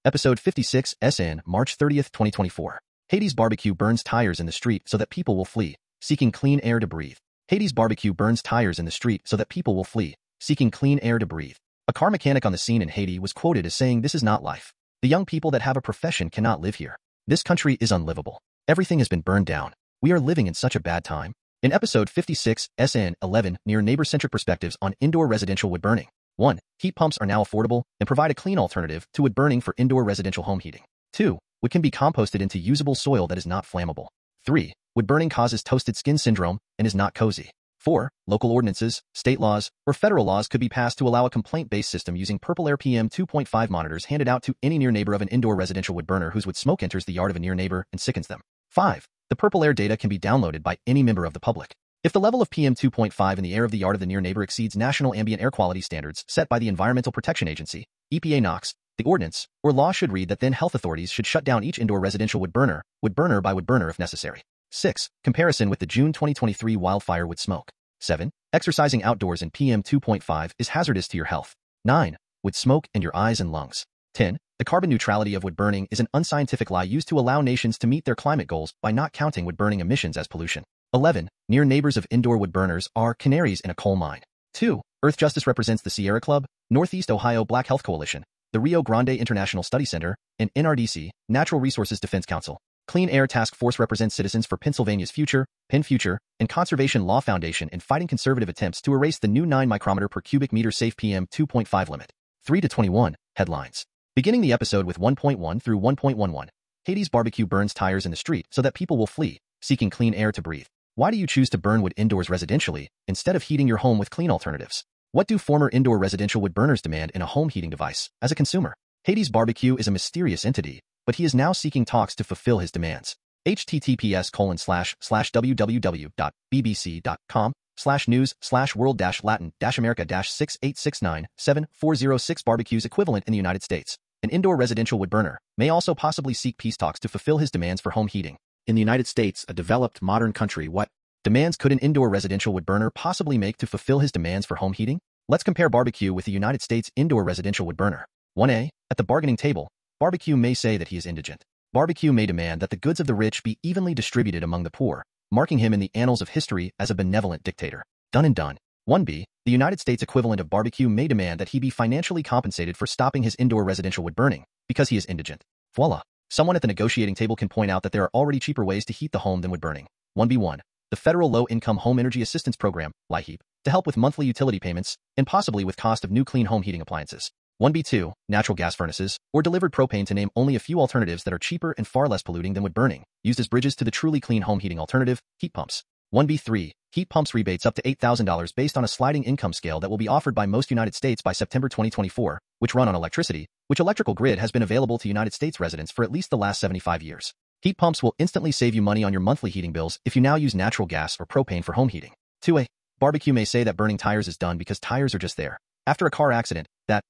Episode 56 SN, March 30th, 2024. Haiti's barbecue burns tires in the street so that people will flee, seeking clean air to breathe. Haiti's barbecue burns tires in the street so that people will flee, seeking clean air to breathe. A car mechanic on the scene in Haiti was quoted as saying, "This is not life. The young people that have a profession cannot live here. This country is unlivable. Everything has been burned down. We are living in such a bad time." In episode 56 SN 11, near neighbor-centric perspectives on indoor residential wood burning. 1. Heat pumps are now affordable and provide a clean alternative to wood burning for indoor residential home heating. 2. Wood can be composted into usable soil that is not flammable. 3. Wood burning causes toasted skin syndrome and is not cozy. 4. Local ordinances, state laws, or federal laws could be passed to allow a complaint-based system using purple air PM 2.5 monitors handed out to any near neighbor of an indoor residential wood burner whose wood smoke enters the yard of a near neighbor and sickens them. 5. The purple air data can be downloaded by any member of the public. If the level of PM 2.5 in the air of the yard of the near neighbor exceeds national ambient air quality standards set by the Environmental Protection Agency, EPA NOx, the ordinance or law should read that then health authorities should shut down each indoor residential wood burner by wood burner if necessary. 6. Comparison with the June 2023 wildfire wood smoke. 7. Exercising outdoors in PM 2.5 is hazardous to your health. 9. Wood smoke in your eyes and lungs. 10. The carbon neutrality of wood burning is an unscientific lie used to allow nations to meet their climate goals by not counting wood burning emissions as pollution. 11. Near neighbors of indoor wood burners are canaries in a coal mine. 2. Earth Justice represents the Sierra Club, Northeast Ohio Black Health Coalition, the Rio Grande International Study Center, and NRDC, Natural Resources Defense Council. Clean Air Task Force represents Citizens for Pennsylvania's Future, Penn Future, and Conservation Law Foundation in fighting conservative attempts to erase the new 9 micrometer per cubic meter safe PM 2.5 limit. 3 to 21. Headlines. Beginning the episode with 1.1 through 1.11. Haiti's barbecue burns tires in the street so that people will flee, seeking clean air to breathe. Why do you choose to burn wood indoors residentially instead of heating your home with clean alternatives? What do former indoor residential wood burners demand in a home heating device as a consumer? Haiti's barbecue is a mysterious entity, but he is now seeking talks to fulfill his demands. https://www.bbc.com/news/world-latin-america-68697-406 barbecues equivalent in the United States. An indoor residential wood burner may also possibly seek peace talks to fulfill his demands for home heating. In the United States, a developed modern country, what demands could an indoor residential wood burner possibly make to fulfill his demands for home heating? Let's compare barbecue with the United States indoor residential wood burner. 1A. At the bargaining table, barbecue may say that he is indigent. Barbecue may demand that the goods of the rich be evenly distributed among the poor, marking him in the annals of history as a benevolent dictator. Done and done. 1B. The United States equivalent of barbecue may demand that he be financially compensated for stopping his indoor residential wood burning because he is indigent. Voila. Someone at the negotiating table can point out that there are already cheaper ways to heat the home than wood burning. 1B1. The Federal Low-Income Home Energy Assistance Program, LIHEAP, to help with monthly utility payments and possibly with cost of new clean home heating appliances. 1B2. Natural gas furnaces, or delivered propane, to name only a few alternatives that are cheaper and far less polluting than wood burning, used as bridges to the truly clean home heating alternative, heat pumps. 1B3. Heat pumps rebates up to $8,000 based on a sliding income scale that will be offered by most United States by September 2024, which run on electricity, which electrical grid has been available to United States residents for at least the last 75 years. Heat pumps will instantly save you money on your monthly heating bills if you now use natural gas or propane for home heating. 2A. Barbecue may say that burning tires is done because tires are just there. After a car accident, that,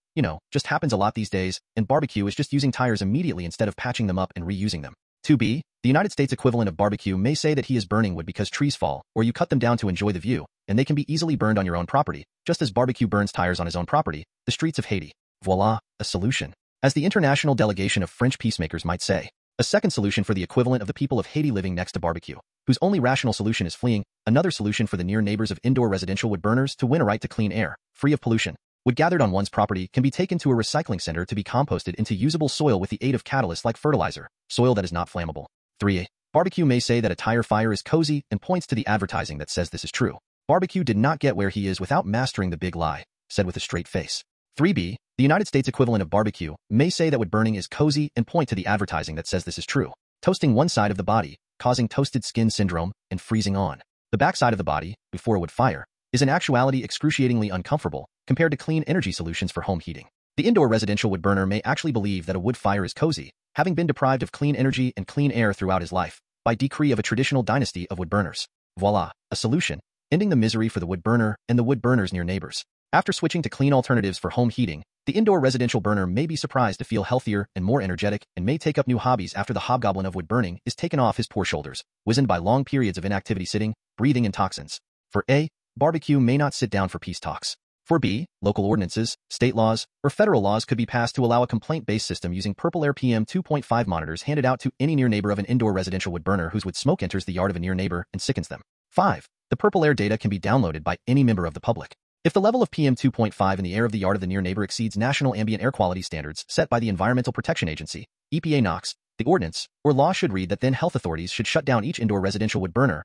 just happens a lot these days, and barbecue is just using tires immediately instead of patching them up and reusing them. 2B. The United States equivalent of barbecue may say that he is burning wood because trees fall, or you cut them down to enjoy the view, and they can be easily burned on your own property, just as barbecue burns tires on his own property, the streets of Haiti. Voila, a solution. As the international delegation of French peacemakers might say, a second solution for the equivalent of the people of Haiti living next to barbecue, whose only rational solution is fleeing, another solution for the near neighbors of indoor residential wood burners to win a right to clean air, free of pollution. Wood gathered on one's property can be taken to a recycling center to be composted into usable soil with the aid of catalysts like fertilizer, soil that is not flammable. 3A. Barbecue may say that a tire fire is cozy and points to the advertising that says this is true. Barbecue did not get where he is without mastering the big lie, said with a straight face. 3B. The United States equivalent of barbecue may say that wood burning is cozy and point to the advertising that says this is true. Toasting one side of the body, causing toasted skin syndrome and freezing on the backside of the body, before a wood fire, is in actuality excruciatingly uncomfortable compared to clean energy solutions for home heating. The indoor residential wood burner may actually believe that a wood fire is cozy, having been deprived of clean energy and clean air throughout his life, by decree of a traditional dynasty of wood burners. Voila, a solution, ending the misery for the wood burner and the wood burners near neighbors. After switching to clean alternatives for home heating, the indoor residential burner may be surprised to feel healthier and more energetic and may take up new hobbies after the hobgoblin of wood burning is taken off his poor shoulders, wizened by long periods of inactivity sitting, breathing and toxins. For A, barbecue may not sit down for peace talks. For B, local ordinances, state laws, or federal laws could be passed to allow a complaint-based system using purple air PM 2.5 monitors handed out to any near neighbor of an indoor residential wood burner whose wood smoke enters the yard of a near neighbor and sickens them. 5. The purple air data can be downloaded by any member of the public. If the level of PM 2.5 in the air of the yard of the near neighbor exceeds national ambient air quality standards set by the Environmental Protection Agency, EPA NOx, the ordinance or law should read that then health authorities should shut down each indoor residential wood burner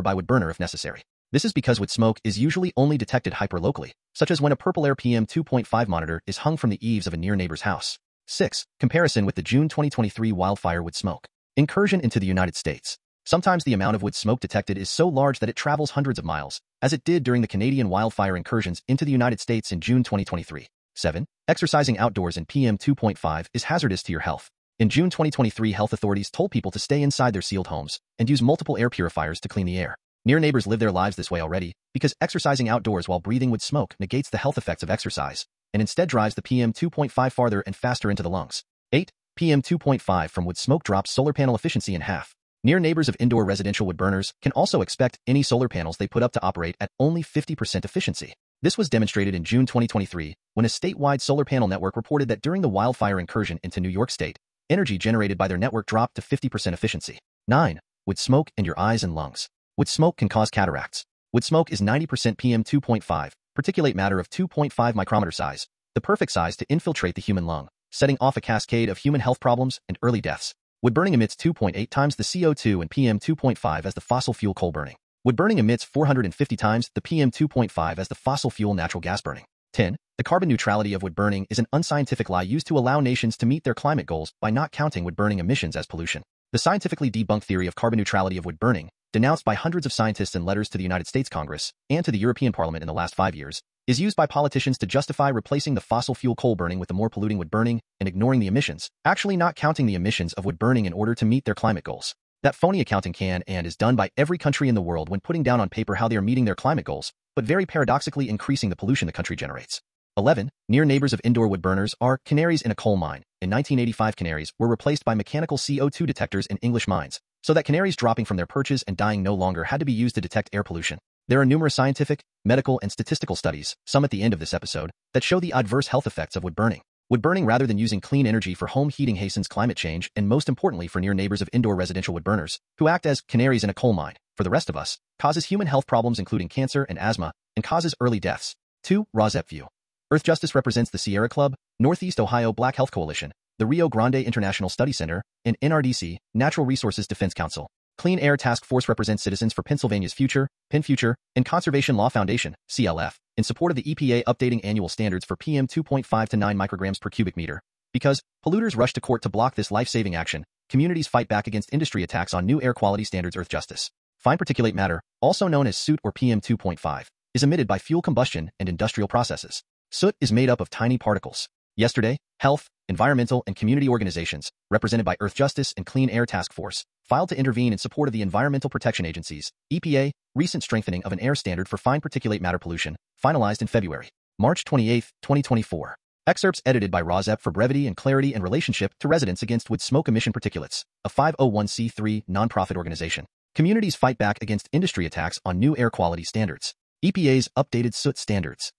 by wood burner if necessary. This is because wood smoke is usually only detected hyperlocally, such as when a purple air PM 2.5 monitor is hung from the eaves of a near neighbor's house. 6. Comparison with the June 2023 wildfire wood smoke. Incursion into the United States. Sometimes the amount of wood smoke detected is so large that it travels hundreds of miles, as it did during the Canadian wildfire incursions into the United States in June 2023. 7. Exercising outdoors in PM 2.5 is hazardous to your health. In June 2023, health authorities told people to stay inside their sealed homes and use multiple air purifiers to clean the air. Near neighbors live their lives this way already because exercising outdoors while breathing wood smoke negates the health effects of exercise and instead drives the PM 2.5 farther and faster into the lungs. 8. PM 2.5 from wood smoke drops solar panel efficiency in half. Near neighbors of indoor residential wood burners can also expect any solar panels they put up to operate at only 50% efficiency. This was demonstrated in June 2023 when a statewide solar panel network reported that during the wildfire incursion into New York State, energy generated by their network dropped to 50% efficiency. 9. Wood smoke in your eyes and lungs. Wood smoke can cause cataracts. Wood smoke is 90% PM 2.5, particulate matter of 2.5 micrometer size, the perfect size to infiltrate the human lung, setting off a cascade of human health problems and early deaths. Wood burning emits 2.8 times the CO2 and PM 2.5 as the fossil fuel coal burning. Wood burning emits 450 times the PM 2.5 as the fossil fuel natural gas burning. 10. The carbon neutrality of wood burning is an unscientific lie used to allow nations to meet their climate goals by not counting wood burning emissions as pollution. The scientifically debunked theory of carbon neutrality of wood burning, denounced by hundreds of scientists in letters to the United States Congress and to the European Parliament in the last 5 years, is used by politicians to justify replacing the fossil fuel coal burning with the more polluting wood burning and ignoring the emissions, actually not counting the emissions of wood burning in order to meet their climate goals. That phony accounting can and is done by every country in the world when putting down on paper how they are meeting their climate goals, but very paradoxically increasing the pollution the country generates. 11. Near neighbors of indoor wood burners are canaries in a coal mine. In 1985, canaries were replaced by mechanical CO2 detectors in English mines, so that canaries dropping from their perches and dying no longer had to be used to detect air pollution. There are numerous scientific, medical, and statistical studies, some at the end of this episode, that show the adverse health effects of wood burning. Wood burning rather than using clean energy for home heating hastens climate change and most importantly for near neighbors of indoor residential wood burners, who act as canaries in a coal mine, for the rest of us, causes human health problems including cancer and asthma, and causes early deaths. 2. ROSEP View. Earth Justice represents the Sierra Club, Northeast Ohio Black Health Coalition, the Rio Grande International Study Center, and NRDC, Natural Resources Defense Council. Clean Air Task Force represents Citizens for Pennsylvania's Future, PennFuture, and Conservation Law Foundation, CLF, in support of the EPA updating annual standards for PM 2.5 to 9 micrograms per cubic meter. Because polluters rush to court to block this life-saving action, communities fight back against industry attacks on new air quality standards. Earth Justice. Fine particulate matter, also known as soot or PM 2.5, is emitted by fuel combustion and industrial processes. Soot is made up of tiny particles. Yesterday, health, environmental, and community organizations, represented by Earth Justice and Clean Air Task Force, filed to intervene in support of the Environmental Protection Agency's, EPA, recent strengthening of an air standard for fine particulate matter pollution, finalized in February. March 28, 2024. Excerpts edited by ROSEP for brevity and clarity in relationship to Residents Against Wood Smoke Emission Particulates, a 501c3 nonprofit organization. Communities fight back against industry attacks on new air quality standards. EPA's updated soot standards.